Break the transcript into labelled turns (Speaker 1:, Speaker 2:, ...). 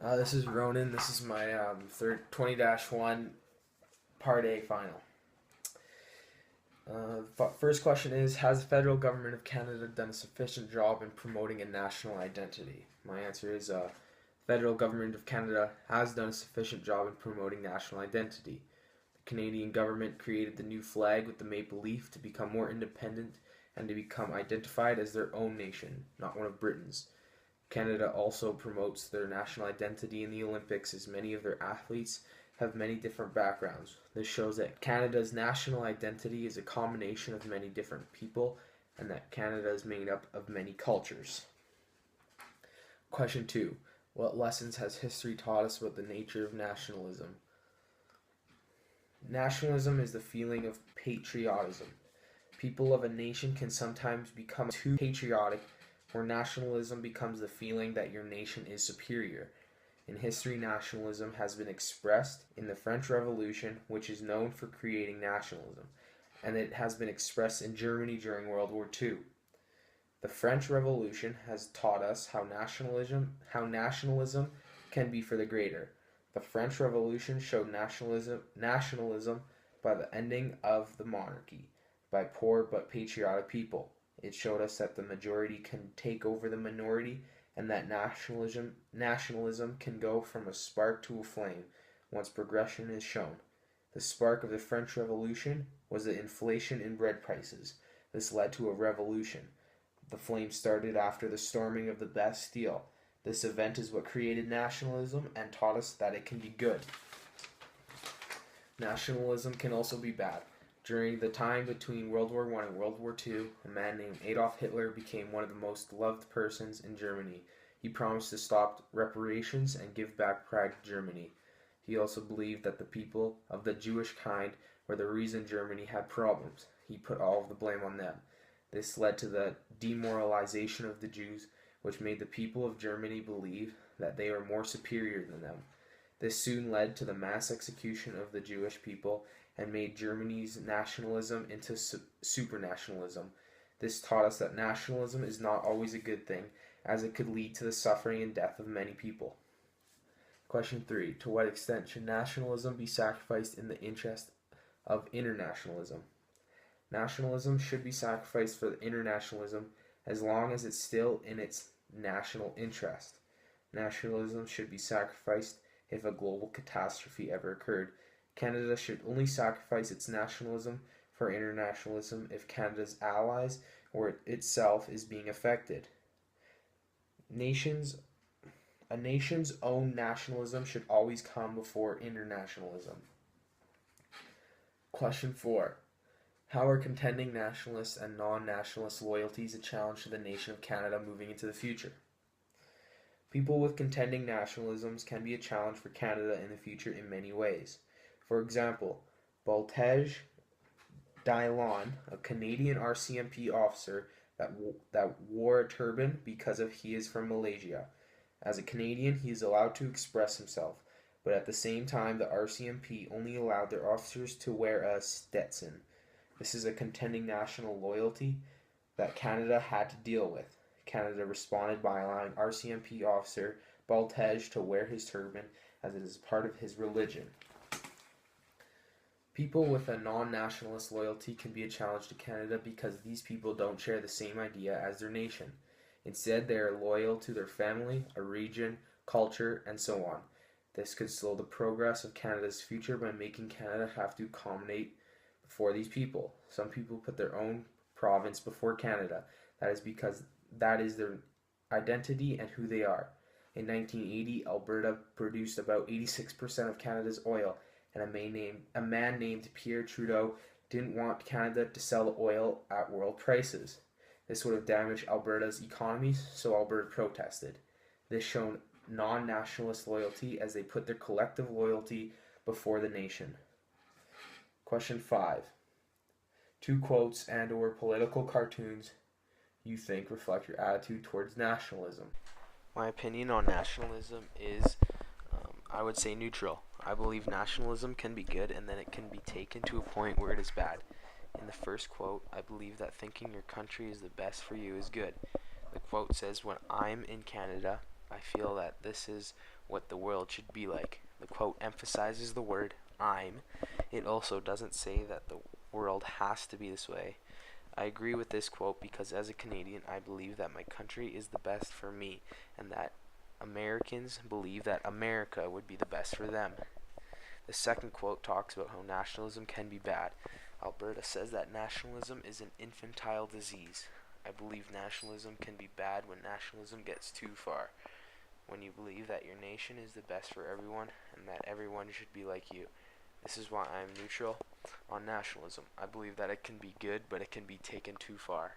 Speaker 1: This is Ronan. This is my third 20-1 Part A final. First question is, has the federal government of Canada done a sufficient job in promoting a national identity? My answer is, federal government of Canada has done a sufficient job in promoting national identity. The Canadian government created the new flag with the maple leaf to become more independent and to become identified as their own nation, not one of Britain's. Canada also promotes their national identity in the Olympics, as many of their athletes have many different backgrounds. This shows that Canada's national identity is a combination of many different people and that Canada is made up of many cultures. Question 2. What lessons has history taught us about the nature of nationalism? Nationalism is the feeling of patriotism. People of a nation can sometimes become too patriotic, where nationalism becomes the feeling that your nation is superior. In history, nationalism has been expressed in the French Revolution, which is known for creating nationalism, and it has been expressed in Germany during World War II. The French Revolution has taught us how nationalism can be for the greater. The French Revolution showed nationalism by the ending of the monarchy, by poor but patriotic people. It showed us that the majority can take over the minority and that nationalism can go from a spark to a flame once progression is shown. The spark of the French Revolution was the inflation in bread prices. This led to a revolution. The flame started after the storming of the Bastille. This event is what created nationalism and taught us that it can be good. Nationalism can also be bad. During the time between World War I and World War II, a man named Adolf Hitler became one of the most loved persons in Germany. He promised to stop reparations and give back pride to Germany. He also believed that the people of the Jewish kind were the reason Germany had problems. He put all of the blame on them. This led to the demoralization of the Jews, which made the people of Germany believe that they were more superior than them. This soon led to the mass execution of the Jewish people and made Germany's nationalism into supranationalism. This taught us that nationalism is not always a good thing, as it could lead to the suffering and death of many people. Question 3. To what extent should nationalism be sacrificed in the interest of internationalism? Nationalism should be sacrificed for the internationalism as long as it's still in its national interest. Nationalism should be sacrificed if a global catastrophe ever occurred. Canada should only sacrifice its nationalism for internationalism if Canada's allies or itself is being affected. A nation's own nationalism should always come before internationalism. Question 4. How are contending nationalist and non-nationalist loyalties a challenge to the nation of Canada moving into the future? People with contending nationalisms can be a challenge for Canada in the future in many ways. For example, Baltej Dillon, a Canadian RCMP officer that wore a turban because he is from Malaysia. As a Canadian, he is allowed to express himself, but at the same time, the RCMP only allowed their officers to wear a Stetson. This is a contending national loyalty that Canada had to deal with. Canada responded by allowing RCMP officer Baltej to wear his turban as it is part of his religion. People with a non-nationalist loyalty can be a challenge to Canada because these people don't share the same idea as their nation. Instead, they are loyal to their family, a region, culture, and so on. This could slow the progress of Canada's future by making Canada have to accommodate before these people. Some people put their own province before Canada. That is because that is their identity and who they are. In 1980, Alberta produced about 86% of Canada's oil, and a man named Pierre Trudeau didn't want Canada to sell the oil at world prices. This would have damaged Alberta's economy, so Alberta protested. This showed non-nationalist loyalty as they put their collective loyalty before the nation. Question 5. 2 quotes and or political cartoons you think reflect your attitude towards nationalism. My opinion on nationalism is, I would say, neutral. I believe nationalism can be good and then it can be taken to a point where it is bad. In the first quote, I believe that thinking your country is the best for you is good. The quote says, when I'm in Canada, I feel that this is what the world should be like. The quote emphasizes the word I'm. It also doesn't say that the world has to be this way. I agree with this quote because as a Canadian, I believe that my country is the best for me and that Americans believe that America would be the best for them. The second quote talks about how nationalism can be bad. Alberta says that nationalism is an infantile disease. I believe nationalism can be bad when nationalism gets too far. When you believe that your nation is the best for everyone and that everyone should be like you. This is why I am neutral on nationalism. I believe that it can be good, but it can be taken too far.